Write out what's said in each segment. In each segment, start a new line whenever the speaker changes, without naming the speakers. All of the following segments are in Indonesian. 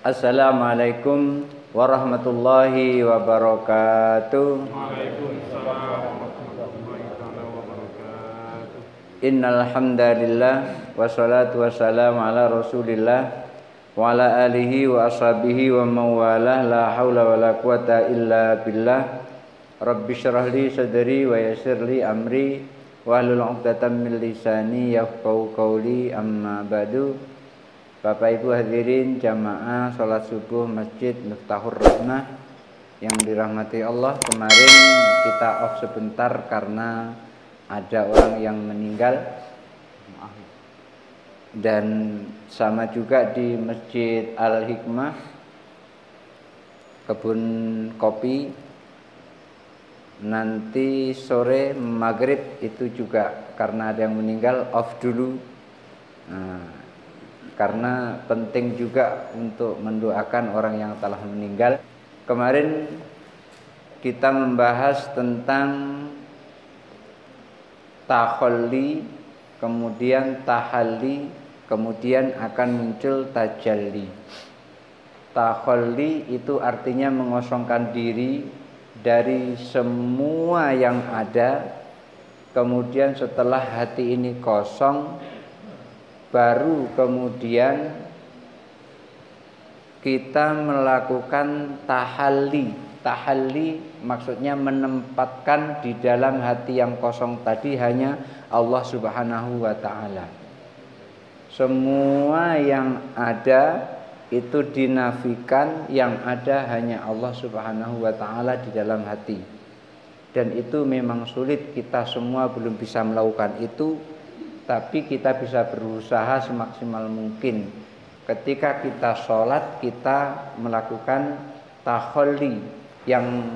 Assalamualaikum warahmatullahi wabarakatuh.
Waalaikumsalam warahmatullahi wabarakatuh.
Innal hamdalillah wassalatu wassalamu ala Rasulillah wa ala alihi wa ashabihi wa mawalah la haula wala quwata illa billah. Rabbi syrah li sadri wa yassir li amri wahlul 'uqdatam min lisani yafqahu qawli, amma ba'du. Bapak Ibu hadirin jamaah salat subuh Masjid Miftahur Rahmah yang dirahmati Allah, kemarin kita off sebentar karena ada orang yang meninggal, dan sama juga di Masjid Al-Hikmah Kebun Kopi. Nanti sore maghrib itu juga karena ada yang meninggal off dulu. Karena penting juga untuk mendoakan orang yang telah meninggal. Kemarin kita membahas tentang takhalli, kemudian tahalli, kemudian akan muncul tajalli. Takhalli itu artinya mengosongkan diri dari semua yang ada. Kemudian setelah hati ini kosong, baru kemudian kita melakukan tahalli. Tahalli maksudnya menempatkan di dalam hati yang kosong tadi hanya Allah Subhanahu wa ta'ala. Semua yang ada itu dinafikan, yang ada hanya Allah Subhanahu wa ta'ala di dalam hati. Dan itu memang sulit, kita semua belum bisa melakukan itu, tapi kita bisa berusaha semaksimal mungkin. Ketika kita sholat, kita melakukan takhalli. Yang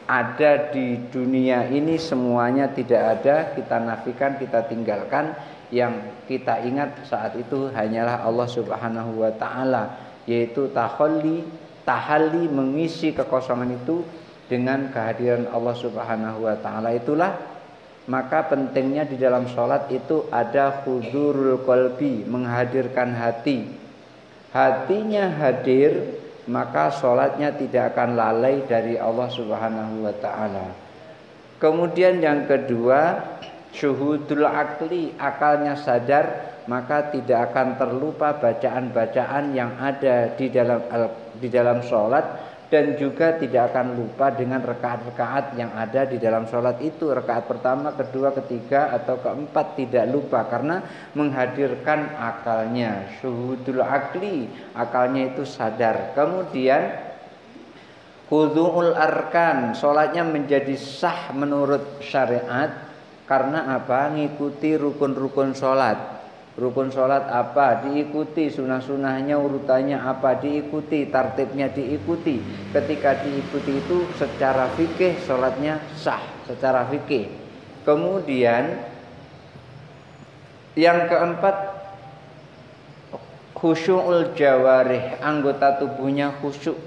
ada di dunia ini semuanya tidak ada, kita nafikan, kita tinggalkan. Yang kita ingat saat itu hanyalah Allah Subhanahu wa ta'ala, yaitu tahalli mengisi kekosongan itu dengan kehadiran Allah Subhanahu wa ta'ala. Itulah maka pentingnya di dalam sholat itu ada huzurul qalbi, menghadirkan hati. Hatinya hadir, maka sholatnya tidak akan lalai dari Allah Subhanahu wa ta'ala. Kemudian yang kedua, syuhudul akli, akalnya sadar, maka tidak akan terlupa bacaan-bacaan yang ada di dalam sholat, dan juga tidak akan lupa dengan rakaat-rakaat yang ada di dalam sholat itu. Rakaat pertama, kedua, ketiga, atau keempat tidak lupa karena menghadirkan akalnya. Syuhudul akli, akalnya itu sadar. Kemudian khudu'ul arkan, sholatnya menjadi sah menurut syariat. Karena apa? Ngikuti rukun-rukun sholat. Rukun sholat apa? Diikuti. Sunnah-sunnahnya urutannya apa? Diikuti. Tartibnya diikuti. Ketika diikuti itu secara fikih sholatnya sah, secara fikih. Kemudian yang keempat, khusyu'ul jawarih, anggota tubuhnya khusyuk.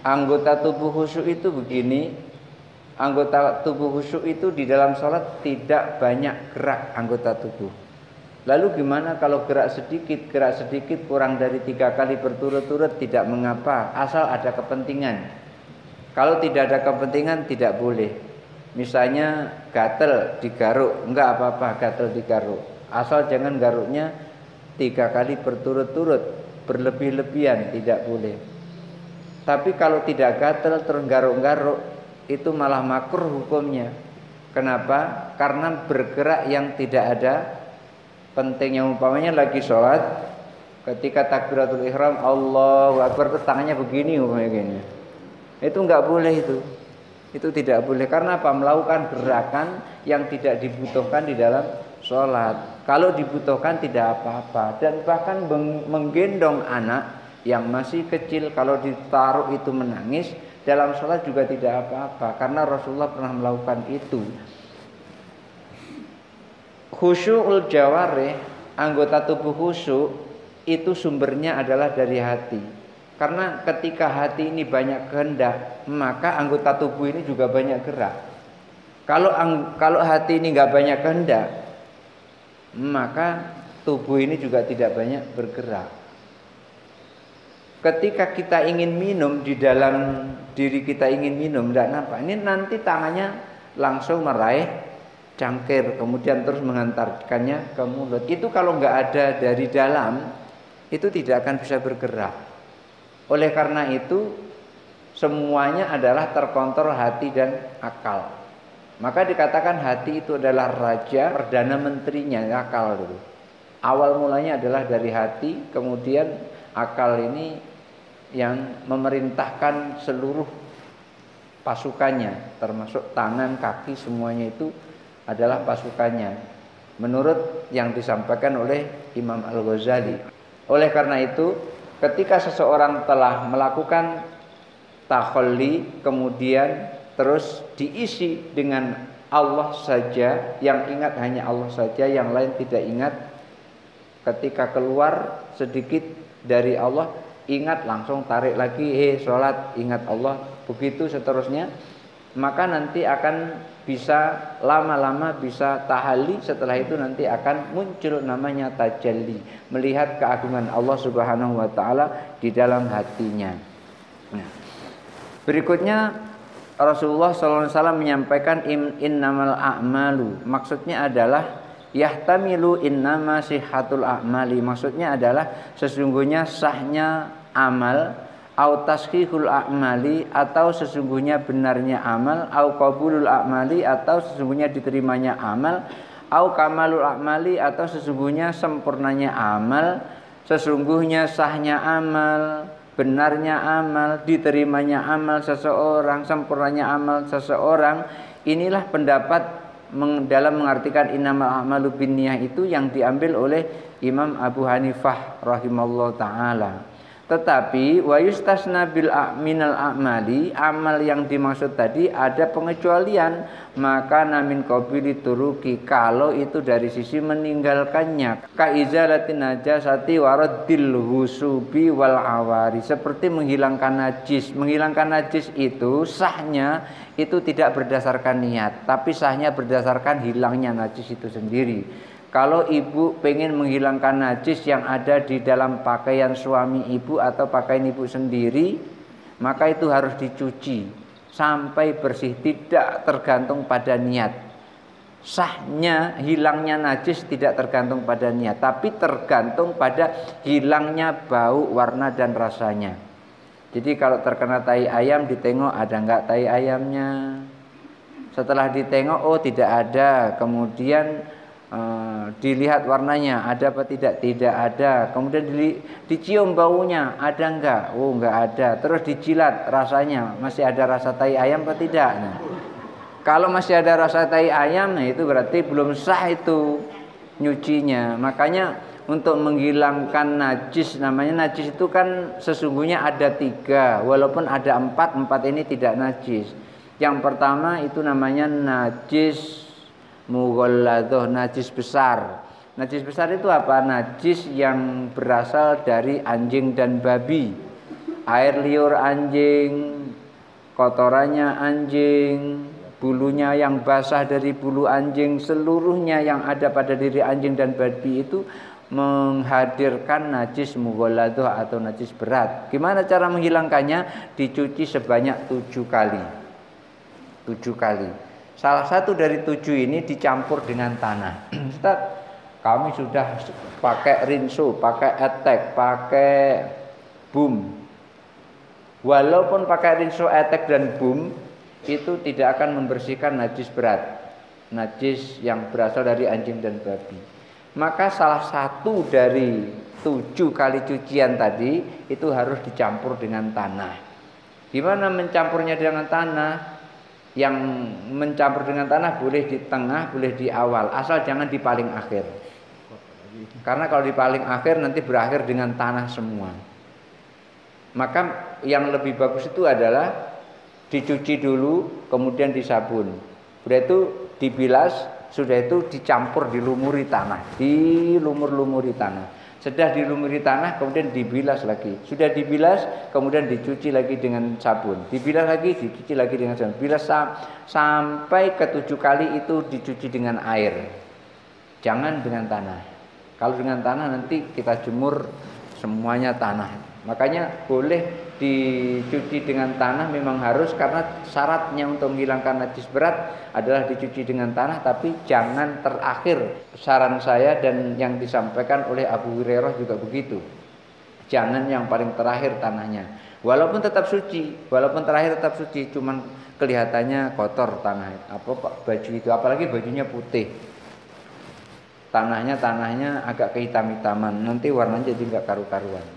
Anggota tubuh khusyuk itu begini, anggota tubuh khusyuk itu di dalam sholat tidak banyak gerak anggota tubuh. Lalu gimana kalau gerak sedikit kurang dari 3 kali berturut-turut tidak mengapa, asal ada kepentingan. Kalau tidak ada kepentingan tidak boleh. Misalnya gatel digaruk, enggak apa-apa gatel digaruk, asal jangan garuknya 3 kali berturut-turut, berlebih-lebihan tidak boleh. Tapi kalau tidak gatel terus garuk-garuk, itu malah makruh hukumnya. Kenapa? Karena bergerak yang tidak ada pentingnya. Umpamanya lagi sholat, ketika takbiratul ihram Allahu akbar, tangannya begini umpamanya gini, itu nggak boleh, itu tidak boleh. Karena apa? Melakukan gerakan yang tidak dibutuhkan di dalam sholat. Kalau dibutuhkan tidak apa-apa. Dan bahkan menggendong anak yang masih kecil, kalau ditaruh itu menangis, dalam sholat juga tidak apa-apa, karena Rasulullah pernah melakukan itu. Khusyu'ul jawarih, anggota tubuh khusyuk, itu sumbernya adalah dari hati. Karena ketika hati ini banyak kehendak, maka anggota tubuh ini juga banyak gerak. Kalau hati ini nggak banyak kehendak, maka tubuh ini juga tidak banyak bergerak. ketika kita ingin minum, di dalam diri kita ingin minum, tidak nampak. Ini nanti tangannya langsung meraih cangkir, kemudian terus mengantarkannya ke mulut. Itu kalau nggak ada dari dalam, itu tidak akan bisa bergerak. Oleh karena itu, semuanya adalah terkontrol hati dan akal. Maka dikatakan hati itu adalah raja, perdana menterinya, akal dulu. Awal mulanya adalah dari hati, kemudian akal ini yang memerintahkan seluruh pasukannya, termasuk tangan, kaki, semuanya itu adalah pasukannya, menurut yang disampaikan oleh Imam Al-Ghazali. Oleh karena itu, ketika seseorang telah melakukan takhalli, kemudian terus diisi dengan Allah saja, yang ingat hanya Allah saja, yang lain tidak ingat. Ketika keluar sedikit dari Allah, ingat, langsung tarik lagi, sholat, ingat Allah, begitu seterusnya. Maka nanti akan bisa lama-lama bisa tahalli. Setelah itu nanti akan muncul namanya tajalli, melihat keagungan Allah Subhanahu wa ta'ala di dalam hatinya. Nah, berikutnya Rasulullah SAW menyampaikan innamal a'malu, maksudnya adalah yahtamilu innama sihhatul a'mali, maksudnya adalah sesungguhnya sahnya amal, au tashihul a'mali, atau sesungguhnya benarnya amal, au qabulul a'mali, atau sesungguhnya diterimanya amal, au kamalul a'mali, atau sesungguhnya sempurnanya amal. Sesungguhnya sahnya amal, benarnya amal, diterimanya amal seseorang, sempurnanya amal seseorang. Inilah pendapat dalam mengartikan innamal a'malu binniyah itu yang diambil oleh Imam Abu Hanifah rahimallahu taala. Tetapi wa yustasna bil minal a'mali, amal yang dimaksud tadi ada pengecualian, maka namin qabili turuki, kalau itu dari sisi meninggalkannya, ka izalatin najasati waraddil husubi wal awari, seperti menghilangkan najis. Menghilangkan najis itu sahnya itu tidak berdasarkan niat, tapi sahnya berdasarkan hilangnya najis itu sendiri. Kalau ibu pengen menghilangkan najis yang ada di dalam pakaian suami ibu atau pakaian ibu sendiri, maka itu harus dicuci sampai bersih, tidak tergantung pada niat. Sahnya hilangnya najis tidak tergantung pada niat, tapi tergantung pada hilangnya bau, warna dan rasanya. Jadi kalau terkena tai ayam, ditengok ada enggak tai ayamnya. Setelah ditengok, oh tidak ada, kemudian dilihat warnanya ada apa tidak, tidak ada. Kemudian dicium baunya, ada enggak? Oh enggak ada. Terus dijilat rasanya, masih ada rasa tai ayam apa tidak? Nah, kalau masih ada rasa tai ayam, nah itu berarti belum sah itu nyucinya. Makanya untuk menghilangkan najis, namanya najis itu kan sesungguhnya ada 3, walaupun ada 4 ini tidak najis. Yang pertama itu namanya najis mughalladhah, najis besar. Najis besar itu apa? Najis yang berasal dari anjing dan babi. Air liur anjing, kotorannya anjing, bulunya yang basah dari bulu anjing, seluruhnya yang ada pada diri anjing dan babi itu menghadirkan najis mughalladhah atau najis berat. Gimana cara menghilangkannya? Dicuci sebanyak 7 kali. 7 kali. Salah satu dari 7 ini dicampur dengan tanah. Ustaz, kami sudah pakai rinso, pakai etek, pakai boom. Walaupun pakai rinso, etek dan boom, itu tidak akan membersihkan najis berat, najis yang berasal dari anjing dan babi. Maka salah satu dari 7 kali cucian tadi itu harus dicampur dengan tanah. Gimana mencampurnya dengan tanah? Yang mencampur dengan tanah boleh di tengah, boleh di awal, asal jangan di paling akhir. Karena kalau di paling akhir nanti berakhir dengan tanah semua. Maka yang lebih bagus itu adalah dicuci dulu, kemudian disabun. Sudah itu dibilas, sudah itu dicampur, dilumuri tanah, dilumuri tanah. Sudah dilumuri tanah, kemudian dibilas lagi. Sudah dibilas, kemudian dicuci lagi dengan sabun. Dibilas lagi, dicuci lagi dengan sabun. Bilas sampai ke 7 kali itu dicuci dengan air. Jangan dengan tanah. Kalau dengan tanah nanti kita jemur semuanya tanah. Makanya boleh dicuci dengan tanah memang harus, karena syaratnya untuk menghilangkan najis berat adalah dicuci dengan tanah, tapi jangan terakhir. Saran saya dan yang disampaikan oleh Abu Hurairah juga begitu. Jangan yang paling terakhir tanahnya. Walaupun tetap suci, walaupun terakhir tetap suci, cuman kelihatannya kotor tanah baju itu, apalagi bajunya putih. Tanahnya agak kehitam-hitaman, nanti warnanya jadi enggak karu-karuan.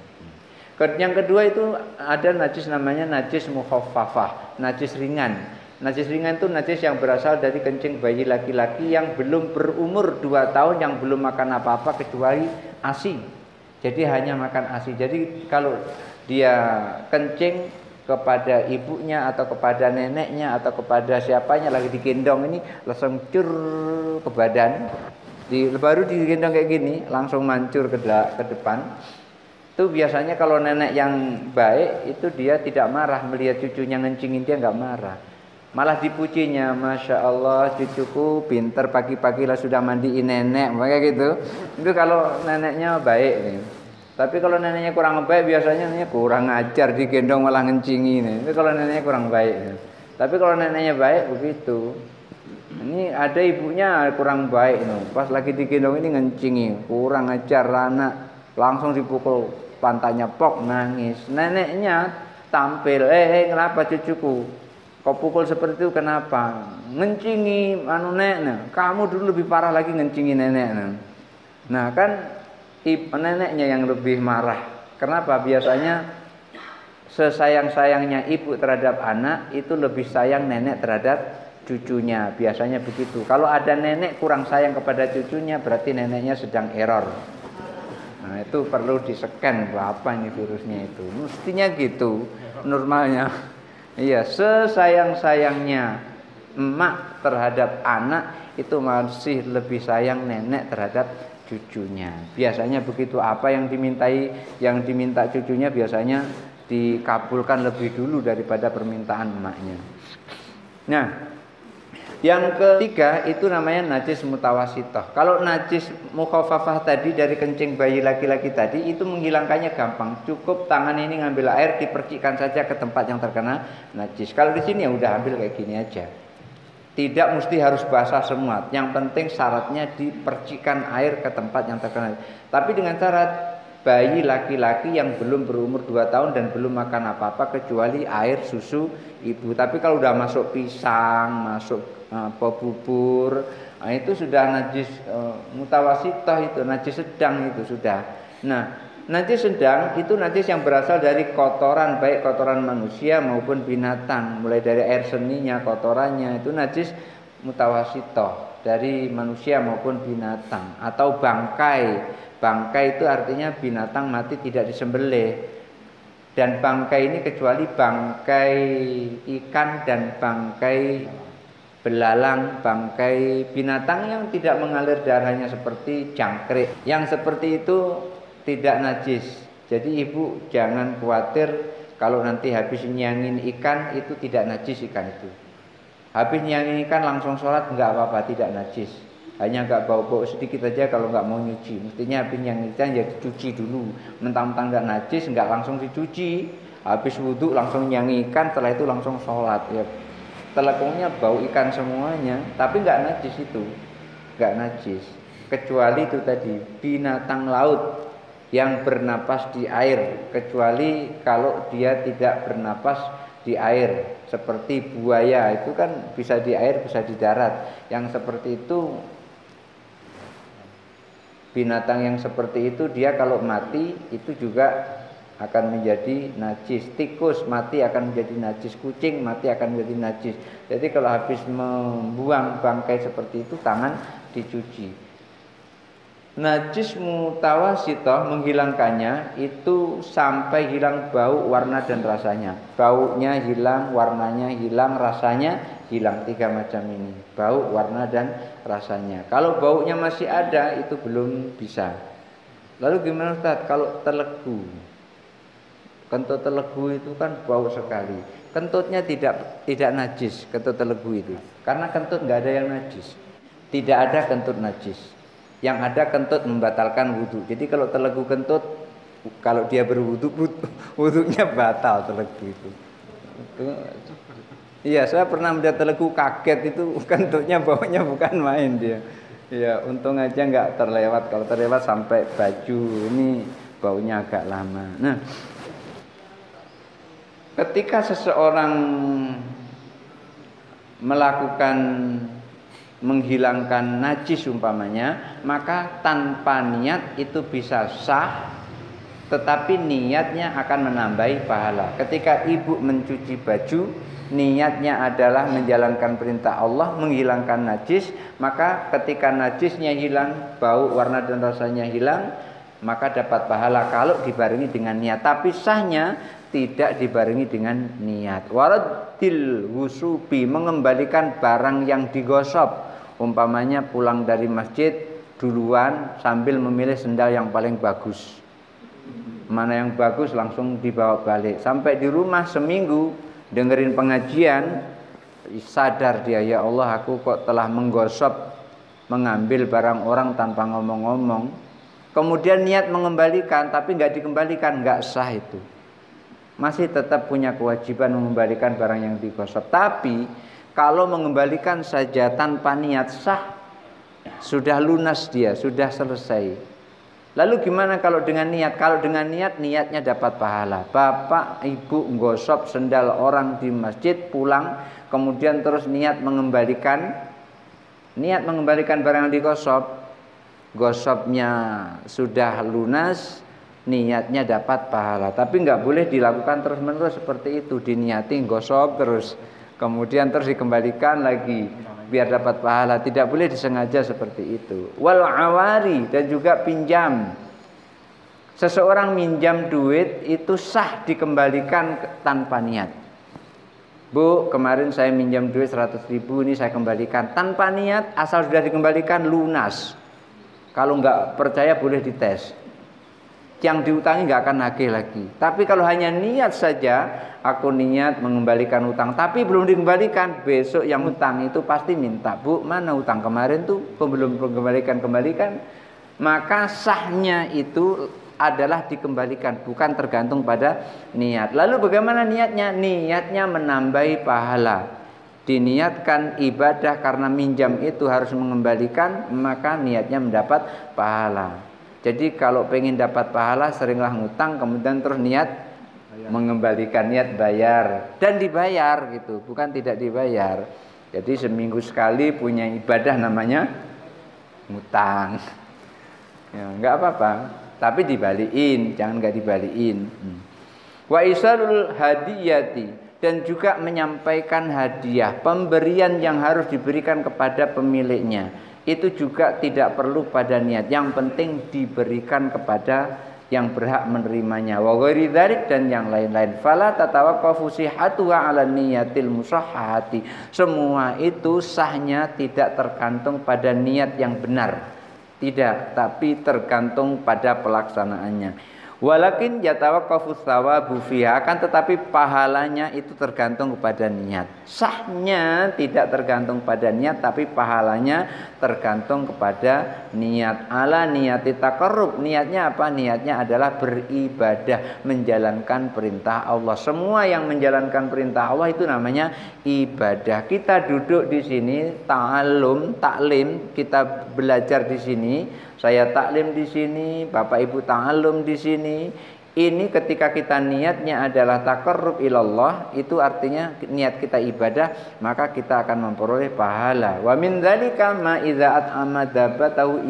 Yang kedua itu ada najis namanya najis mukhaffafah, najis ringan. Najis ringan itu najis yang berasal dari kencing bayi laki-laki yang belum berumur 2 tahun, yang belum makan apa-apa kecuali ASI. Jadi hanya makan ASI. Jadi kalau dia kencing kepada ibunya atau kepada neneknya atau kepada siapanya lagi digendong, ini langsung cur ke badan. Baru digendong kayak gini langsung mancur ke depan. Itu biasanya kalau nenek yang baik itu dia tidak marah melihat cucunya ngencingin, dia nggak marah, malah dipujinya, Masya Allah cucuku pinter, pagi-pagi lah sudah mandiin nenek, kayak gitu. Itu kalau neneknya baik nih. Tapi kalau neneknya kurang baik, biasanya neneknya kurang ajar, digendong malah ngencingin. Itu kalau neneknya kurang baik. Tapi kalau neneknya baik begitu. Ini ada ibunya kurang baik nih, pas lagi digendong ini ngencingin, kurang ajar anak, langsung dipukul pantatnya, pok, nangis. Neneknya tampil, kenapa cucuku kau pukul seperti itu, kenapa? Ngencingi nenek, kamu dulu lebih parah lagi ngencingi nenek. Nah kan neneknya yang lebih marah. Kenapa? Biasanya sesayang-sayangnya ibu terhadap anak itu lebih sayang nenek terhadap cucunya, biasanya begitu. Kalau ada nenek kurang sayang kepada cucunya, berarti neneknya sedang error. Nah itu perlu di-scan, apa ini virusnya itu. Mestinya gitu normalnya. Iya, sesayang-sayangnya emak terhadap anak itu masih lebih sayang nenek terhadap cucunya. Biasanya begitu. Apa yang diminta cucunya biasanya dikabulkan lebih dulu daripada permintaan emaknya. Nah, yang ketiga itu namanya najis mutawasithah. Kalau najis mukhaffafah tadi dari kencing bayi laki-laki tadi itu menghilangkannya gampang. Cukup tangan ini ngambil air, dipercikkan saja ke tempat yang terkena najis. Kalau di sini ya udah ambil kayak gini aja. Tidak mesti harus basah semua. Yang penting syaratnya dipercikkan air ke tempat yang terkena. Tapi dengan syarat bayi laki-laki yang belum berumur 2 tahun dan belum makan apa-apa kecuali air susu ibu. Tapi kalau udah masuk pisang, masuk bubur, nah itu sudah najis mutawasithah, itu najis sedang itu sudah. Nah, najis sedang itu najis yang berasal dari kotoran, baik kotoran manusia maupun binatang, mulai dari air seninya, kotorannya itu najis mutawasithah dari manusia maupun binatang. Atau bangkai. Bangkai itu artinya binatang mati tidak disembelih. Dan bangkai ini kecuali bangkai ikan dan bangkai belalang, bangkai binatang yang tidak mengalir darahnya seperti jangkrik. Yang seperti itu tidak najis. Jadi ibu jangan khawatir kalau nanti habis nyangin ikan itu tidak najis ikan itu. Habis nyangin ikan langsung sholat enggak apa-apa, tidak najis. Hanya enggak bau-bau sedikit aja kalau enggak mau nyuci. Mestinya habis nyangin ikan ya dicuci dulu. Mentang-mentang enggak najis enggak langsung dicuci. Habis wudhu langsung nyangin ikan, setelah itu langsung sholat ya. Telekungnya bau ikan semuanya, tapi enggak najis itu. Enggak najis. Kecuali itu tadi binatang laut yang bernapas di air, kecuali kalau dia tidak bernapas di air, seperti buaya itu kan bisa di air bisa di darat. Yang seperti itu, binatang yang seperti itu dia kalau mati itu juga akan menjadi najis. Tikus mati akan menjadi najis, kucing mati akan menjadi najis. Jadi kalau habis membuang bangkai seperti itu tangan dicuci. Najis mutawasithah menghilangkannya itu sampai hilang bau, warna dan rasanya. Baunya hilang, warnanya hilang, rasanya hilang. 3 macam ini, bau, warna dan rasanya. Kalau baunya masih ada itu belum bisa. Lalu gimana Ustaz kalau telegu? Kentut telegu itu kan bau sekali. Kentutnya tidak najis, kentut telegu itu. Karena kentut enggak ada yang najis. Tidak ada kentut najis. Yang ada kentut membatalkan wudhu. Jadi kalau telegu kentut kalau dia berwudu, wudunya batal telegu itu. Iya, saya pernah melihat telegu kaget itu, kentutnya baunya bukan main dia. Ya, untung aja nggak terlewat. Kalau terlewat sampai baju ini baunya agak lama. Nah, ketika seseorang melakukan menghilangkan najis umpamanya, maka tanpa niat itu bisa sah, tetapi niatnya akan menambahi pahala. Ketika ibu mencuci baju, niatnya adalah menjalankan perintah Allah, menghilangkan najis, maka ketika najisnya hilang, bau, warna dan rasanya hilang, maka dapat pahala kalau dibarengi dengan niat. Tapi sahnya tidak dibarengi dengan niat. Waradil wusubi, mengembalikan barang yang digosok. Umpamanya pulang dari masjid duluan sambil memilih sendal yang paling bagus. Mana yang bagus langsung dibawa balik. Sampai di rumah seminggu dengerin pengajian, sadar dia, ya Allah, aku kok telah menggosok, mengambil barang orang tanpa ngomong-ngomong. Kemudian niat mengembalikan tapi nggak dikembalikan, nggak sah itu. Masih tetap punya kewajiban mengembalikan barang yang digosok. Tapi kalau mengembalikan saja tanpa niat, sah, sudah lunas dia, sudah selesai. Lalu gimana kalau dengan niat? Kalau dengan niat, niatnya dapat pahala. Bapak, ibu nggosok sendal orang di masjid, pulang, kemudian terus niat mengembalikan barang yang digosok. Gosoknya sudah lunas, niatnya dapat pahala. Tapi nggak boleh dilakukan terus-menerus seperti itu. Diniati gosok terus, kemudian terus dikembalikan lagi biar dapat pahala. Tidak boleh disengaja seperti itu. Wal awari, dan juga pinjam. Seseorang minjam duit itu sah dikembalikan tanpa niat. Bu, kemarin saya minjam duit 100.000, ini saya kembalikan tanpa niat, asal sudah dikembalikan lunas. Kalau nggak percaya boleh dites. Yang diutangi nggak akan nagih lagi. Tapi kalau hanya niat saja, aku niat mengembalikan utang, tapi belum dikembalikan, besok yang utang itu pasti minta, Bu, mana utang kemarin tuh, belum kembalikan. Maka sahnya itu adalah dikembalikan, bukan tergantung pada niat. Lalu bagaimana niatnya? Niatnya menambahi pahala. Diniatkan ibadah karena minjam itu harus mengembalikan, maka niatnya mendapat pahala. Jadi kalau pengen dapat pahala, seringlah ngutang, kemudian terus niat mengembalikan, niat bayar, dan dibayar gitu, bukan tidak dibayar. Jadi seminggu sekali punya ibadah namanya ngutang. Ya, nggak apa-apa, tapi dibalikin, jangan nggak dibalikin. Wa isalul hadiyati, dan juga menyampaikan hadiah, pemberian yang harus diberikan kepada pemiliknya. Itu juga tidak perlu pada niat, yang penting diberikan kepada yang berhak menerimanya. Wa ghairi dzalik, dan yang lain-lain. Fala tatawaqqafu sihhatuha 'ala niyatil musahhati. Semua itu sahnya tidak tergantung pada niat yang benar. Tidak, tapi tergantung pada pelaksanaannya. Walakin yatawaqqafu tsawabu fiha, akan tetapi pahalanya itu tergantung kepada niat. Sahnya tidak tergantung pada niat, tapi pahalanya tergantung kepada niat. Ala niyati taqarrub, niatnya apa? Niatnya adalah beribadah, menjalankan perintah Allah. Semua yang menjalankan perintah Allah itu namanya ibadah. Kita duduk di sini taklim, kita belajar di sini. Saya taklim di sini, Bapak Ibu ta'allum di sini. Ini ketika kita niatnya adalah taqarrub ilallah, itu artinya niat kita ibadah, maka kita akan memperoleh pahala. Wa min dzalika ma idza at'ama dabbatahu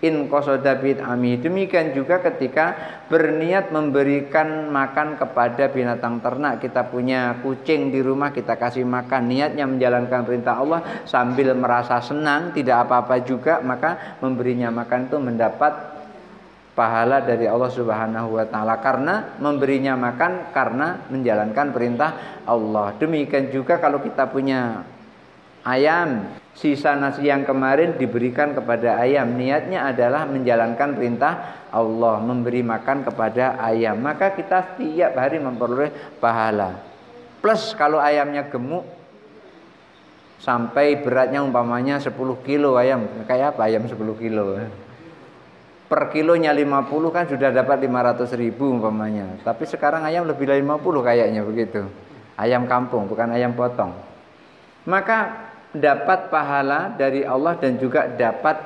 in qasada bid'ami. Demikian juga ketika berniat memberikan makan kepada binatang ternak. Kita punya kucing di rumah, kita kasih makan, niatnya menjalankan perintah Allah sambil merasa senang, tidak apa-apa juga, maka memberinya makan itu mendapat pahala dari Allah Subhanahu wa taala, karena memberinya makan karena menjalankan perintah Allah. Demikian juga kalau kita punya ayam, sisa nasi yang kemarin diberikan kepada ayam, niatnya adalah menjalankan perintah Allah, memberi makan kepada ayam, maka kita setiap hari memperoleh pahala. Plus kalau ayamnya gemuk sampai beratnya umpamanya 10 kilo ayam, kayak apa ayam 10 kilo? per kilonya 50 kan sudah dapat 500.000 umpamanya. Tapi sekarang ayam lebih dari 50 kayaknya begitu. Ayam kampung bukan ayam potong. Maka dapat pahala dari Allah dan juga dapat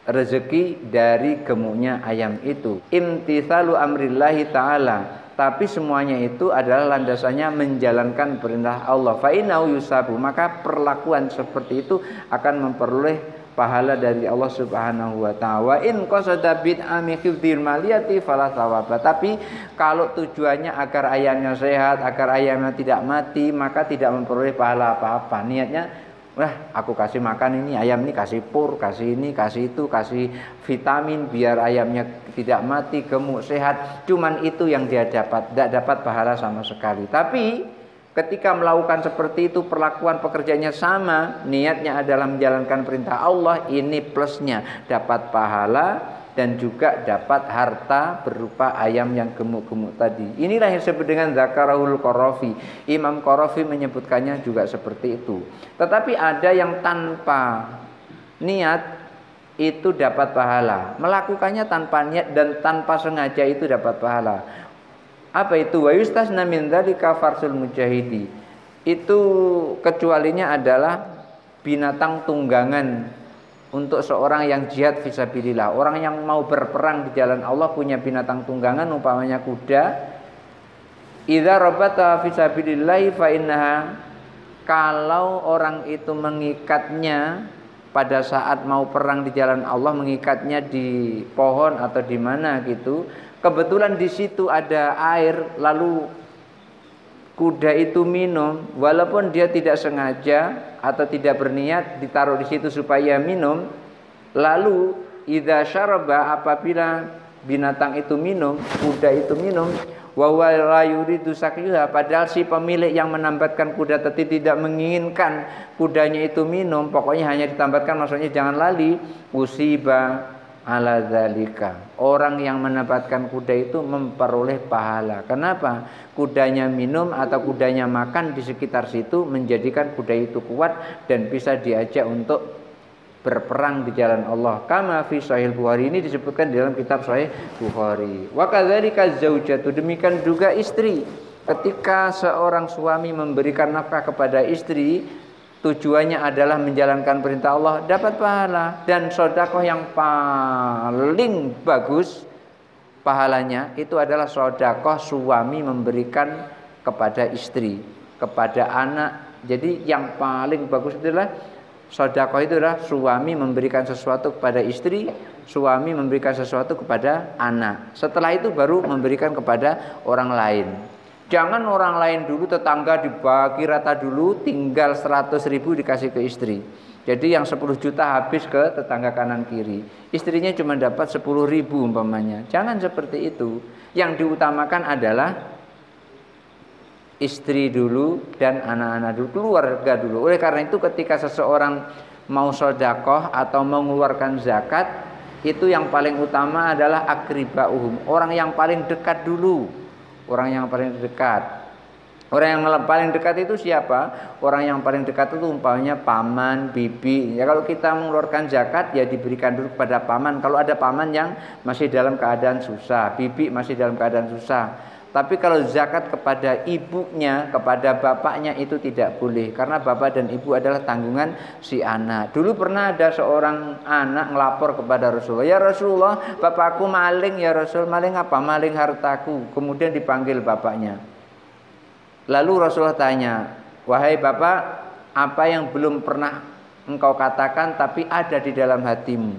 rezeki dari gemuknya ayam itu. Imtithalu amrillahi ta'ala. Tapi semuanya itu adalah landasannya menjalankan perintah Allah. Fa innahu yusabu, maka perlakuan seperti itu akan memperoleh pahala dari Allah Subhanahu wa taala. Wa in qasada bid'a min hifdzil maliyati fala thawaba. Tapi kalau tujuannya agar ayamnya sehat, agar ayamnya tidak mati, maka tidak memperoleh pahala apa-apa. Niatnya, wah, aku kasih makan ini ayam ini, kasih pur, kasih ini, kasih itu, kasih vitamin biar ayamnya tidak mati, gemuk, sehat. Cuman itu yang dia dapat, tidak dapat pahala sama sekali. Tapi ketika melakukan seperti itu, perlakuan pekerjaannya sama, niatnya adalah menjalankan perintah Allah, ini plusnya dapat pahala dan juga dapat harta berupa ayam yang gemuk-gemuk tadi. Inilah yang disebut dengan zakarahul Qarafi. Imam Qarafi menyebutkannya juga seperti itu. Tetapi ada yang tanpa niat itu dapat pahala. Melakukannya tanpa niat dan tanpa sengaja itu dapat pahala. Apa itu? Wa yustasna min dzalika farsul mujahidi. Itu kecualinya adalah binatang tunggangan untuk seorang yang jihad fisabilillah. Orang yang mau berperang di jalan Allah punya binatang tunggangan umpamanya kuda. Idza rabata fisabilillah fa innaha, kalau orang itu mengikatnya pada saat mau perang di jalan Allah, mengikatnya di pohon atau di mana gitu, kebetulan di situ ada air, lalu kuda itu minum, walaupun dia tidak sengaja atau tidak berniat ditaruh di situ supaya minum, lalu idza syaraba, apabila binatang itu minum, kuda itu minum, wa la yuridu sakyuha, padahal si pemilik yang menambatkan kuda tadi tidak menginginkan kudanya itu minum, pokoknya hanya ditambatkan, maksudnya jangan lali, usiba ala dzalika. Orang yang menambatkan kuda itu memperoleh pahala. Kenapa? Kudanya minum atau kudanya makan di sekitar situ menjadikan kuda itu kuat dan bisa diajak untuk berperang di jalan Allah. Kama fi Sahih Bukhari, ini disebutkan di dalam kitab Sahih Bukhari. Wa kadzalika zaujatu, demikian juga istri. Ketika seorang suami memberikan nafkah kepada istri, tujuannya adalah menjalankan perintah Allah, dapat pahala. Dan sedekah yang paling bagus pahalanya itu adalah sedekah suami memberikan kepada istri, kepada anak. Jadi yang paling bagus adalah sedekah itu adalah suami memberikan sesuatu kepada istri, suami memberikan sesuatu kepada anak. Setelah itu baru memberikan kepada orang lain. Jangan orang lain dulu, tetangga dibagi rata dulu, tinggal 100.000 dikasih ke istri. Jadi yang 10 juta habis ke tetangga kanan kiri. Istrinya cuma dapat 10.000 umpamanya. Jangan seperti itu. Yang diutamakan adalah istri dulu dan anak-anak dulu, keluarga dulu. Oleh karena itu ketika seseorang mau sedekah atau mengeluarkan zakat, itu yang paling utama adalah aqribauhum, orang yang paling dekat dulu. Orang yang paling dekat. Orang yang paling dekat itu siapa? Orang yang paling dekat itu umpamanya paman, bibi. Ya kalau kita mengeluarkan zakat ya diberikan dulu kepada paman. Kalau ada paman yang masih dalam keadaan susah, bibi masih dalam keadaan susah. Tapi kalau zakat kepada ibunya, kepada bapaknya itu tidak boleh. Karena bapak dan ibu adalah tanggungan si anak. Dulu pernah ada seorang anak ngelapor kepada Rasulullah. Ya Rasulullah, bapakku maling ya Rasul. Maling apa? Maling hartaku. Kemudian dipanggil bapaknya. Lalu Rasulullah tanya, wahai bapak, apa yang belum pernah engkau katakan tapi ada di dalam hatimu?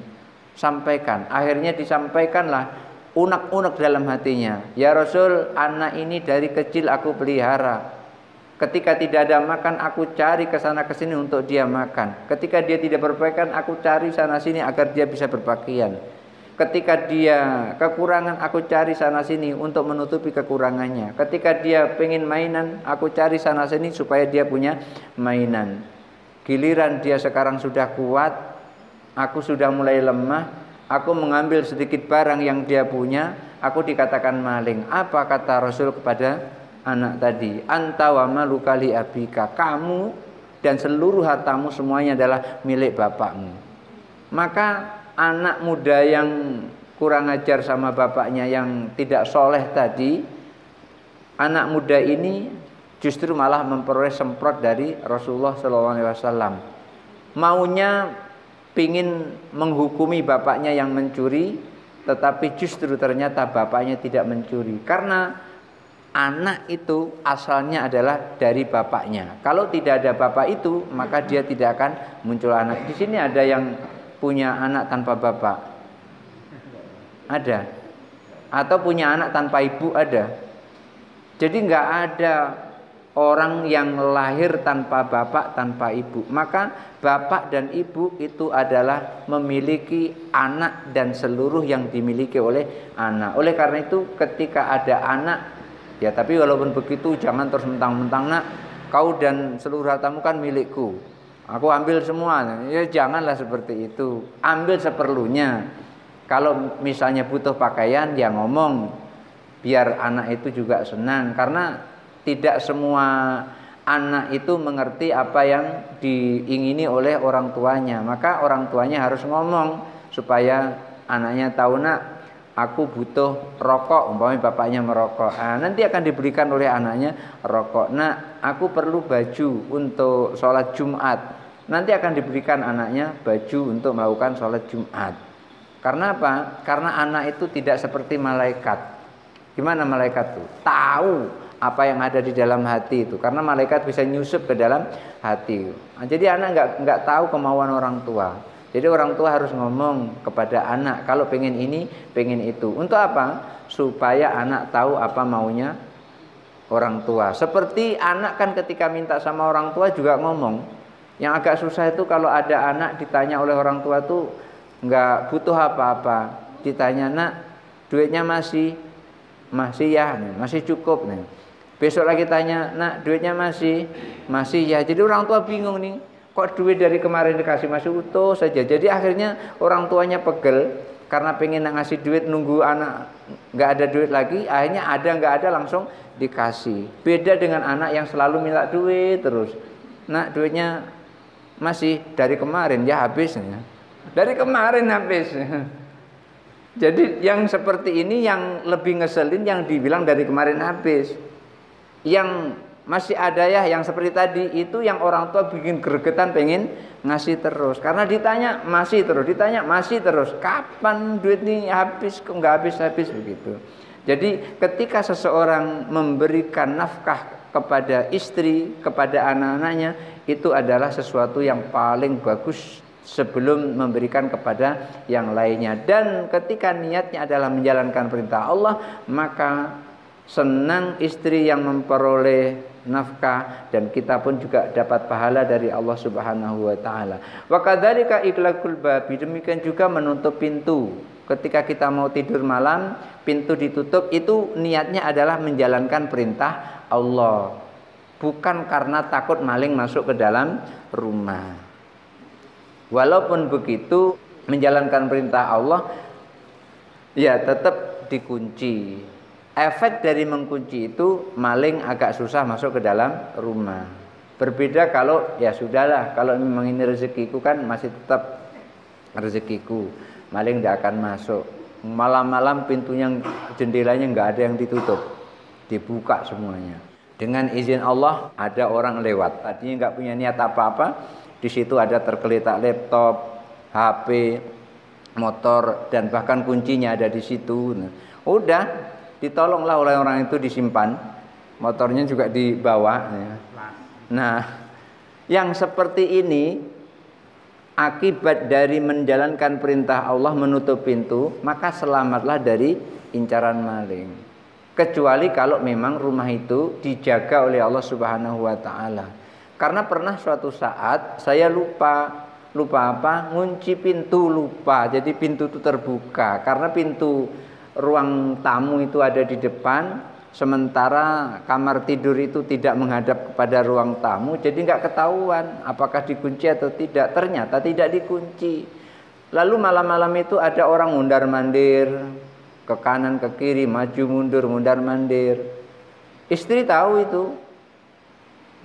Sampaikan. Akhirnya disampaikanlah unek-unek dalam hatinya. Ya Rasul, anak ini dari kecil aku pelihara. Ketika tidak ada makan, aku cari ke sana ke sini untuk dia makan. Ketika dia tidak berpakaian, aku cari sana sini agar dia bisa berpakaian. Ketika dia kekurangan, aku cari sana sini untuk menutupi kekurangannya. Ketika dia pengen mainan, aku cari sana sini supaya dia punya mainan. Giliran dia sekarang sudah kuat, aku sudah mulai lemah. Aku mengambil sedikit barang yang dia punya, aku dikatakan maling. Apa kata Rasul kepada anak tadi? Anta wa maluka li abika. Kamu dan seluruh hartamu semuanya adalah milik bapakmu. Maka anak muda yang kurang ajar sama bapaknya yang tidak soleh tadi, anak muda ini justru malah memperoleh semprot dari Rasulullah SAW. Maunya pingin menghukumi bapaknya yang mencuri, tetapi justru ternyata bapaknya tidak mencuri. Karena anak itu asalnya adalah dari bapaknya. Kalau tidak ada bapak itu, maka dia tidak akan muncul anak. Di sini ada yang punya anak tanpa bapak? Ada. Atau punya anak tanpa ibu? Ada. Jadi nggak ada orang yang lahir tanpa bapak, tanpa ibu. Maka bapak dan ibu itu adalah memiliki anak dan seluruh yang dimiliki oleh anak. Oleh karena itu ketika ada anak, ya tapi walaupun begitu jangan terus mentang-mentang, nak kau dan seluruh hartamu kan milikku, aku ambil semua. Ya janganlah seperti itu. Ambil seperlunya. Kalau misalnya butuh pakaian ya ngomong, biar anak itu juga senang. Karena tidak semua anak itu mengerti apa yang diingini oleh orang tuanya. Maka orang tuanya harus ngomong supaya anaknya tahu, nak aku butuh rokok, umpamanya bapaknya merokok. Nanti akan diberikan oleh anaknya rokok. Nak aku perlu baju untuk sholat Jumat. Nanti akan diberikan anaknya baju untuk melakukan sholat Jumat. Karena apa? Karena anak itu tidak seperti malaikat. Gimana malaikat tuh? Tahu apa yang ada di dalam hati itu, karena malaikat bisa nyusup ke dalam hati. Jadi anak nggak tahu kemauan orang tua. Jadi orang tua harus ngomong kepada anak kalau pengen ini, pengen itu. Untuk apa? Supaya anak tahu apa maunya orang tua. Seperti anak kan ketika minta sama orang tua juga ngomong. Yang agak susah itu kalau ada anak ditanya oleh orang tua tuh nggak butuh apa-apa, ditanya, nak duitnya masih ya, masih cukup nih. Besok lagi tanya, nak duitnya masih ya. Jadi orang tua bingung nih, kok duit dari kemarin dikasih masih utuh saja. Jadi akhirnya orang tuanya pegel karena pengen ngasih duit, nunggu anak nggak ada duit lagi. Akhirnya ada nggak ada langsung dikasih. Beda dengan anak yang selalu minta duit terus. Nak duitnya masih dari kemarin ya, habis ya. Dari kemarin habis. Jadi yang seperti ini yang lebih ngeselin yang dibilang dari kemarin habis. Yang masih ada ya, yang seperti tadi itu yang orang tua bikin gregetan pengen ngasih terus. Karena ditanya masih terus, ditanya masih terus. Kapan duit ini habis? Kok nggak habis-habis begitu. Jadi ketika seseorang memberikan nafkah kepada istri, kepada anak-anaknya, itu adalah sesuatu yang paling bagus sebelum memberikan kepada yang lainnya. Dan ketika niatnya adalah menjalankan perintah Allah, maka senang istri yang memperoleh nafkah dan kita pun juga dapat pahala dari Allah Subhanahu wa taala. Wa kadzalika iglaqul babi, demikian juga menutup pintu. Ketika kita mau tidur malam, pintu ditutup, itu niatnya adalah menjalankan perintah Allah, bukan karena takut maling masuk ke dalam rumah. Walaupun begitu, menjalankan perintah Allah ya tetap dikunci. Efek dari mengunci itu maling agak susah masuk ke dalam rumah. Berbeda kalau ya sudahlah, kalau memang ini rezekiku kan masih tetap rezekiku, maling tidak akan masuk. Malam-malam pintunya, jendelanya nggak ada yang ditutup, dibuka semuanya. Dengan izin Allah ada orang lewat, tadinya nggak punya niat apa-apa, di situ ada tergeletak laptop, HP, motor, dan bahkan kuncinya ada di situ. Udah ditolonglah oleh orang itu, disimpan, motornya juga dibawa. Nah, yang seperti ini akibat dari menjalankan perintah Allah menutup pintu, maka selamatlah dari incaran maling. Kecuali kalau memang rumah itu dijaga oleh Allah Subhanahu wa taala. Karena pernah suatu saat saya lupa apa? Ngunci pintu, lupa. Jadi pintu itu terbuka karena pintu ruang tamu itu ada di depan, sementara kamar tidur itu tidak menghadap kepada ruang tamu, jadi nggak ketahuan apakah dikunci atau tidak. Ternyata tidak dikunci. Lalu malam-malam itu ada orang mundar-mandir ke kanan ke kiri, maju mundur, mundar-mandir. Istri tahu itu,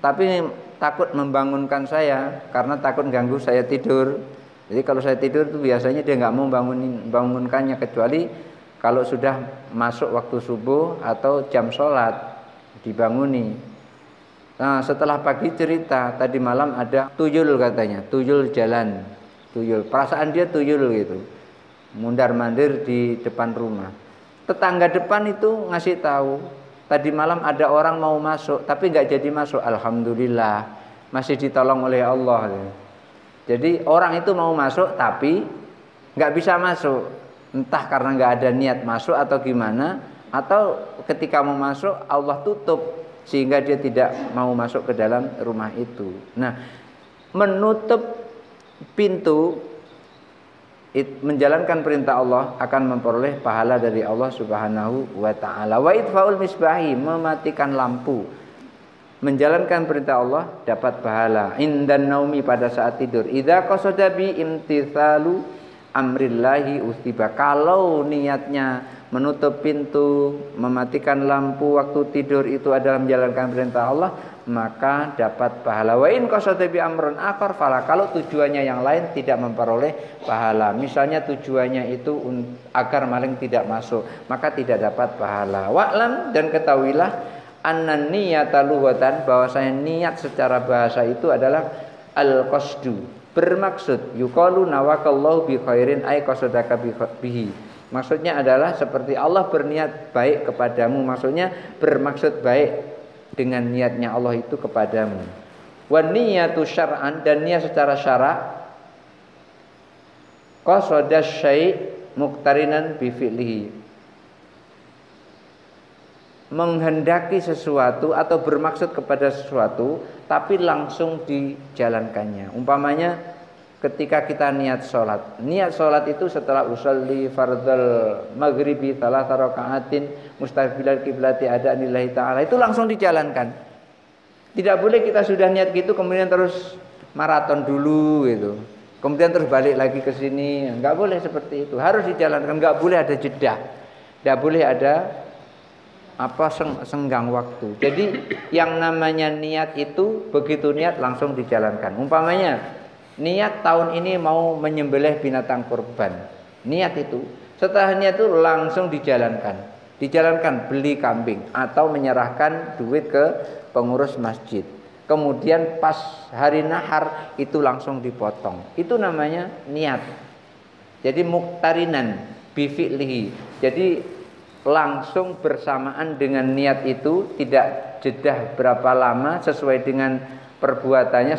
tapi takut membangunkan saya karena takut ganggu saya tidur. Jadi kalau saya tidur itu biasanya dia nggak mau bangunkannya, kecuali kalau sudah masuk waktu subuh atau jam sholat dibanguni. Nah setelah pagi cerita tadi malam ada tuyul katanya, tuyul jalan, tuyul. Perasaan dia tuyul gitu, mundar mandir di depan rumah. Tetangga depan itu ngasih tahu, tadi malam ada orang mau masuk tapi nggak jadi masuk. Alhamdulillah masih ditolong oleh Allah. Jadi orang itu mau masuk tapi nggak bisa masuk, entah karena nggak ada niat masuk atau gimana, atau ketika mau masuk Allah tutup sehingga dia tidak mau masuk ke dalam rumah itu. Nah, menutup pintu menjalankan perintah Allah akan memperoleh pahala dari Allah Subhanahu wa taala. Wa idfaul misbahi, mematikan lampu. Menjalankan perintah Allah dapat pahala. Indan naumi, pada saat tidur. Idza qasada bi imtithalu amrillahi ustiba. Kalau niatnya menutup pintu, mematikan lampu waktu tidur itu adalah menjalankan perintah Allah, maka dapat pahala. Wa in qasada bi amrun akhar fala. Kalau tujuannya yang lain tidak memperoleh pahala. Misalnya tujuannya itu agar maling tidak masuk, maka tidak dapat pahala. Wa'lam, dan ketahuilah annan niyata lughatan, bahwasanya niat secara bahasa itu adalah al-qasdu, bermaksud. Yuqalu nawakallahu bi khairin ay qasadaka bihi. Maksudnya adalah seperti Allah berniat baik kepadamu, maksudnya bermaksud baik dengan niatnya Allah itu kepadamu. Wa niyatu syar'an, dan niat secara syarak, qasada syai' muqtarinan bi fi'lihi, menghendaki sesuatu atau bermaksud kepada sesuatu tapi langsung dijalankannya. Umpamanya ketika kita niat sholat, niat sholat itu setelah usolli fardal maghribi thalatha raka'atin mustaqbilal qiblati ada nillahi ta'ala, itu langsung dijalankan. Tidak boleh kita sudah niat gitu kemudian terus maraton dulu gitu, kemudian terus balik lagi ke sini. Enggak boleh seperti itu, harus dijalankan. Enggak boleh ada jeda, enggak boleh ada senggang waktu. Jadi yang namanya niat itu begitu niat langsung dijalankan. Umpamanya niat tahun ini mau menyembelih binatang kurban, niat itu, setelah niat itu langsung dijalankan. Dijalankan beli kambing atau menyerahkan duit ke pengurus masjid. Kemudian pas hari nahar itu langsung dipotong. Itu namanya niat. Jadi muqtarinan bi fi'lihi. Jadi langsung bersamaan dengan niat itu, tidak jeda berapa lama, sesuai dengan perbuatannya,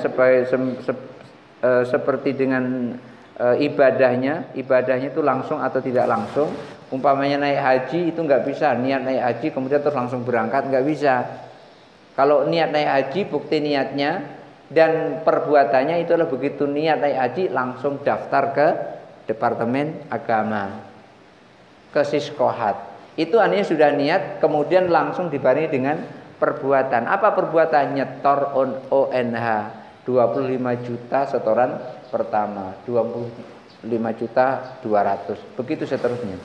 seperti dengan ibadahnya itu langsung atau tidak langsung. Umpamanya naik haji itu nggak bisa niat naik haji kemudian terus langsung berangkat, nggak bisa. Kalau niat naik haji, bukti niatnya dan perbuatannya itu adalah begitu niat naik haji langsung daftar ke Departemen Agama, ke Siskohat. Itu artinya sudah niat kemudian langsung dibarengi dengan perbuatan. Apa perbuatannya? Tor on ONH 25 juta setoran pertama, 25.200.000, begitu seterusnya.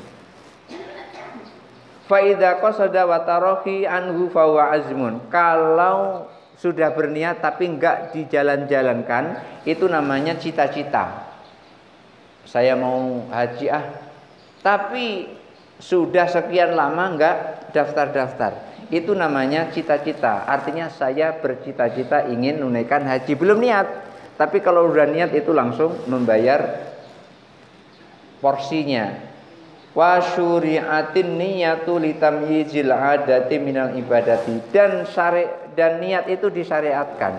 Fa idza qasada wa tarahi anhu fa huwa azmun. Kalau sudah berniat tapi enggak dijalan-jalankan, itu namanya cita-cita. Saya mau haji tapi sudah sekian lama enggak daftar-daftar. Itu namanya cita-cita. Artinya saya bercita-cita ingin menunaikan haji, belum niat. Tapi kalau sudah niat itu langsung membayar porsinya. Wa syuri'atin niyatu litamyizil adati minal ibadati. Dan niat itu disyariatkan.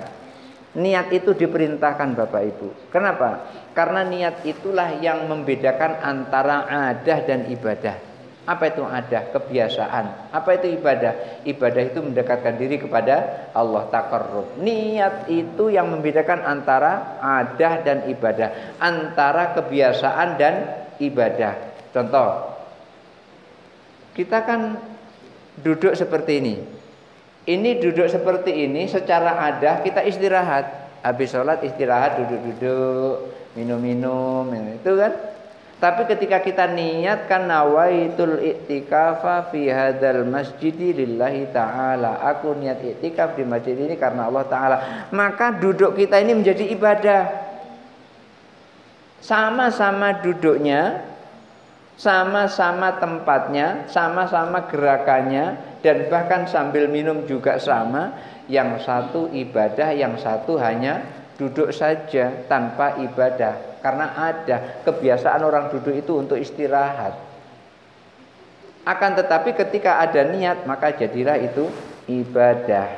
Niat itu diperintahkan Bapak Ibu. Kenapa? Karena niat itulah yang membedakan antara adah dan ibadah. Apa itu adah? Kebiasaan. Apa itu ibadah? Ibadah itu mendekatkan diri kepada Allah, taqarrub. Niat itu yang membedakan antara adah dan ibadah, antara kebiasaan dan ibadah. Contoh, kita kan duduk seperti ini. Ini duduk seperti ini secara adah kita istirahat. Habis sholat istirahat, duduk-duduk, minum-minum, itu kan. Tapi ketika kita niatkan nawaitul i'tikafa fi hadzal masjidi lillahi ta'ala, aku niat i'tikaf di masjid ini karena Allah Ta'ala, maka duduk kita ini menjadi ibadah. Sama-sama duduknya, sama-sama tempatnya, sama-sama gerakannya, dan bahkan sambil minum juga sama. Yang satu ibadah, yang satu hanya duduk saja tanpa ibadah. Karena ada kebiasaan orang duduk itu untuk istirahat. Akan tetapi ketika ada niat, maka jadilah itu ibadah.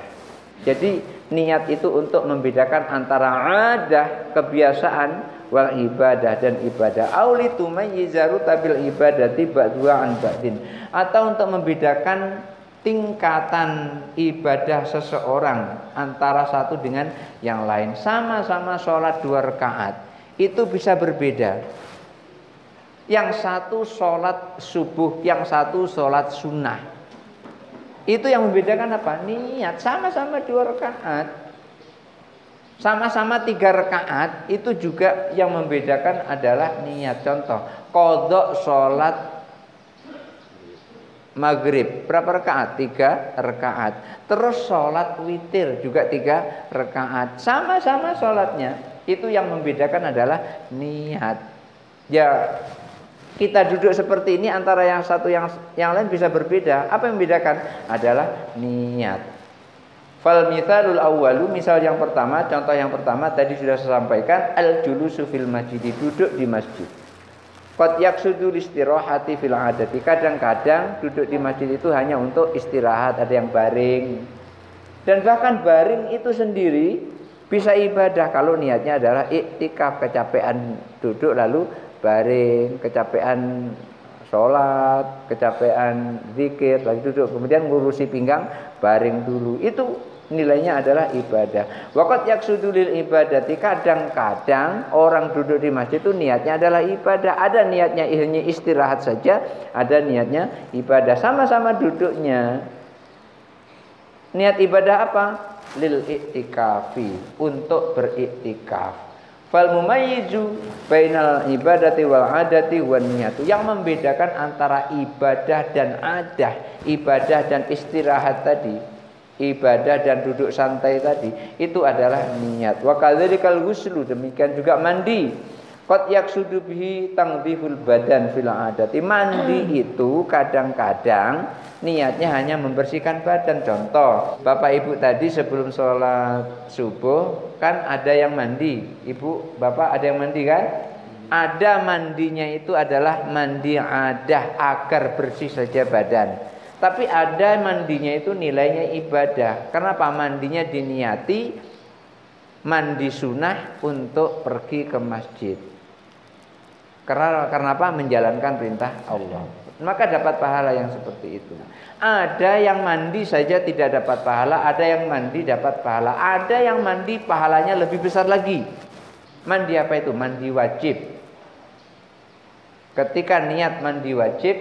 Jadi niat itu untuk membedakan antara adah, kebiasaan, wal ibadah dan ibadah. Aulitu mayyizaru tabil ibadati ba'dua an ba'din. Atau untuk membedakan tingkatan ibadah seseorang antara satu dengan yang lain. Sama-sama sholat 2 rakaat, itu bisa berbeda. Yang satu sholat subuh, yang satu sholat sunnah. Itu yang membedakan apa? Niat. Sama-sama 2 rakaat, sama-sama 3 rakaat. Itu juga yang membedakan adalah niat. Contoh, qadha sholat maghrib berapa rakaat? 3 rakaat. Terus sholat witir juga 3 rakaat. Sama-sama sholatnya. Itu yang membedakan adalah niat. Ya, kita duduk seperti ini antara yang satu yang lain bisa berbeda. Apa yang membedakan? Adalah niat. Fal mithalul awwalu, misal yang pertama, contoh yang pertama tadi sudah saya sampaikan, al julusu fil masjid, duduk di masjid. Qad yaqsudu istirahati fil adati, kadang-kadang duduk di masjid itu hanya untuk istirahat, ada yang baring. Dan bahkan baring itu sendiri bisa ibadah kalau niatnya adalah iktikaf, kecapean duduk lalu baring, kecapean sholat, kecapean zikir, lagi duduk, kemudian ngurusi pinggang, baring dulu. Itu nilainya adalah ibadah. Waqat yaqsudu lil ibadati, kadang-kadang orang duduk di masjid itu niatnya adalah ibadah. Ada niatnya hanya istirahat saja, ada niatnya ibadah. Sama-sama duduknya. Niat ibadah apa? Lil iktikafi, untuk beriktikaf. Fal mumayyizu bainal ibadati wal adati wan niyatu, yang membedakan antara ibadah dan adah, ibadah dan istirahat tadi, ibadah dan duduk santai tadi, itu adalah niat. Wa kadzalikal ghuslu, demikian juga mandi. Qad yaqsudu bihi tangdhiful badan fil adati, mandi itu kadang-kadang niatnya hanya membersihkan badan. Contoh, Bapak Ibu tadi sebelum sholat subuh kan ada yang mandi. Ibu, Bapak ada yang mandi kan? Ada mandinya itu adalah mandi adah agar bersih saja badan. Tapi ada mandinya itu nilainya ibadah. Kenapa? Mandinya diniati mandi sunnah untuk pergi ke masjid. Karena apa? Menjalankan perintah Allah. Maka dapat pahala yang seperti itu. Ada yang mandi saja tidak dapat pahala, ada yang mandi dapat pahala, ada yang mandi pahalanya lebih besar lagi. Mandi apa itu? Mandi wajib. Ketika niat mandi wajib,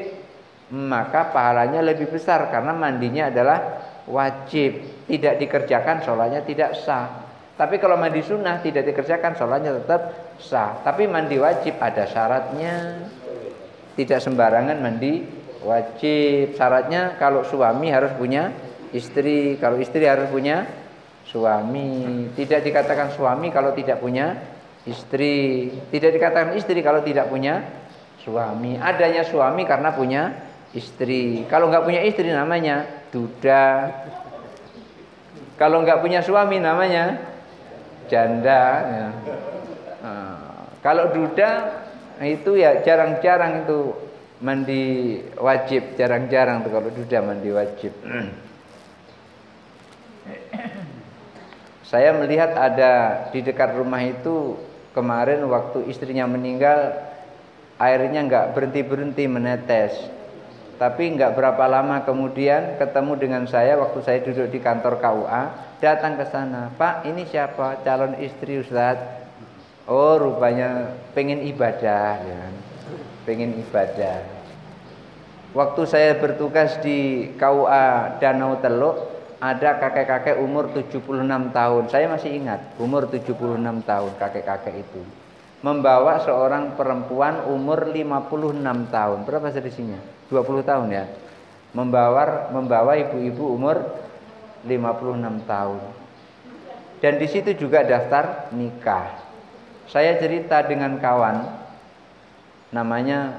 maka pahalanya lebih besar karena mandinya adalah wajib. Tidak dikerjakan, sholatnya tidak sah. Tapi kalau mandi sunnah tidak dikerjakan, sholatnya tetap sah. Tapi mandi wajib ada syaratnya. Tidak sembarangan mandi wajib. Syaratnya kalau suami harus punya istri, kalau istri harus punya suami. Tidak dikatakan suami kalau tidak punya istri. Tidak dikatakan istri kalau tidak punya suami. Adanya suami karena punya istri. Kalau nggak punya istri namanya duda. Kalau nggak punya suami namanya janda. Ya. Kalau duda itu ya jarang-jarang itu mandi wajib, jarang-jarang tuh kalau duda mandi wajib. Saya melihat ada di dekat rumah itu kemarin waktu istrinya meninggal, airnya nggak berhenti-berhenti menetes. Tapi nggak berapa lama kemudian ketemu dengan saya waktu saya duduk di kantor KUA, datang ke sana. Pak, ini siapa? Calon istri Ustadz. Oh, rupanya pengen ibadah, ya. Pengen ibadah. Waktu saya bertugas di KUA Danau Teluk, ada kakek-kakek umur 76 tahun. Saya masih ingat, umur 76 tahun kakek-kakek itu. Membawa seorang perempuan umur 56 tahun. Berapa selisihnya? 20 tahun ya. Membawa ibu-ibu umur 56 tahun. Dan di situ juga daftar nikah. Saya cerita dengan kawan, namanya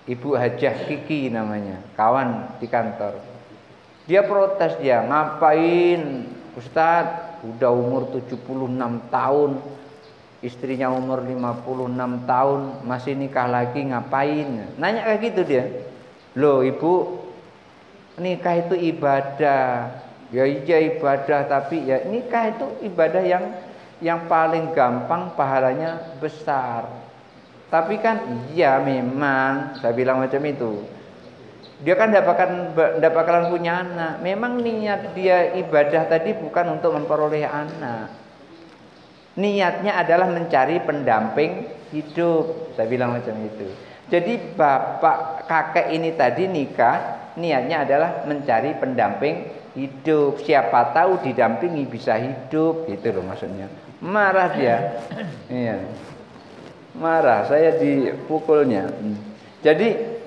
Ibu Hajah Kiki namanya, kawan di kantor. Dia protes, dia ngapain Ustadz, udah umur 76 tahun, istrinya umur 56 tahun, masih nikah lagi ngapain? Nanya kayak gitu dia. Loh ibu, nikah itu ibadah. Ya iya ibadah, tapi ya nikah itu ibadah yang paling gampang, pahalanya besar. Tapi kan iya memang, saya bilang macam itu. Dia kan tidak bakalan punya anak. Memang niat dia ibadah tadi bukan untuk memperoleh anak. Niatnya adalah mencari pendamping hidup. Saya bilang macam itu. Jadi bapak kakek ini tadi nikah, niatnya adalah mencari pendamping hidup. Siapa tahu didampingi bisa hidup, gitu loh maksudnya. Marah dia. Iya. Marah, saya dipukulnya. Jadi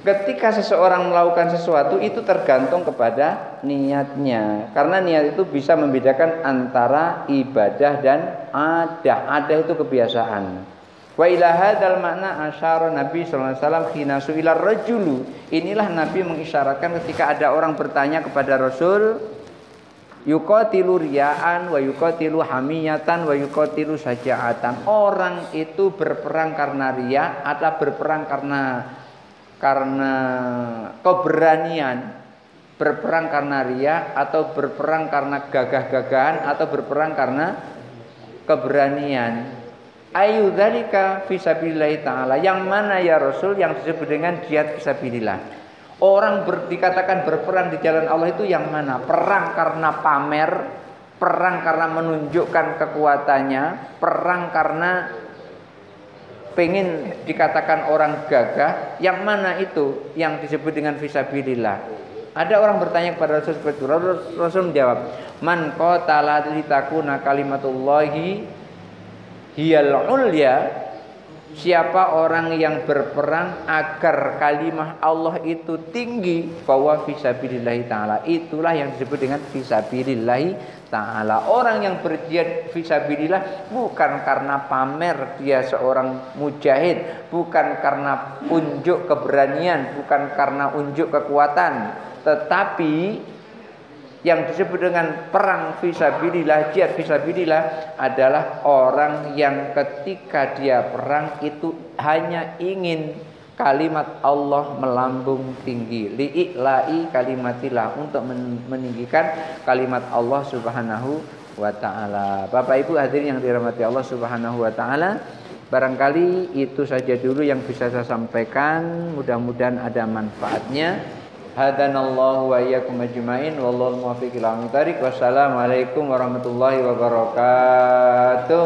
ketika seseorang melakukan sesuatu itu tergantung kepada niatnya. Karena niat itu bisa membedakan antara ibadah dan adah. Adah itu kebiasaan. Wa ila hadzal makna asyara Nabi sallallahu alaihi wasallam khina su'ila rajulu. Inilah Nabi mengisyaratkan ketika ada orang bertanya kepada Rasul, yuqatilu riya'an wa yuqatilu hamiyatan wa yuqatilu saja'atan. Orang itu berperang karena riya atau berperang karena keberanian, berperang karena riya atau berperang karena gagah-gagahan atau berperang karena keberanian. Ayu dzalika fisabilillah taala. Yang mana ya Rasul yang disebut dengan jihad fisabilillah? Orang dikatakan berperang di jalan Allah itu yang mana? Perang karena pamer, perang karena menunjukkan kekuatannya, perang karena pengen dikatakan orang gagah. Yang mana itu yang disebut dengan fisabilillah? Ada orang bertanya kepada Rasul seperti itu. Rasul menjawab, man qatala litakuna kalimatullahi hiyal ulya. Siapa orang yang berperang agar kalimah Allah itu tinggi, bahwa fisabilillahi ta'ala, itulah yang disebut dengan fisabilillahi ta'ala. Orang yang berjihad fisabilillah bukan karena pamer dia seorang mujahid, bukan karena unjuk keberanian, bukan karena unjuk kekuatan, tetapi yang disebut dengan perang fisabilillah, jihad fisabilillah adalah orang yang ketika dia perang itu hanya ingin kalimat Allah melambung tinggi, li'i'la'i kalimatillah, untuk meninggikan kalimat Allah Subhanahu wa taala. Bapak Ibu hadirin yang dirahmati Allah Subhanahu wa taala, barangkali itu saja dulu yang bisa saya sampaikan, mudah-mudahan ada manfaatnya. Hadanallahu wa iyyakum ajmain wallahu muwaffiq ila aqwamit thariq. Wassalamualaikum warahmatullahi wabarakatuh.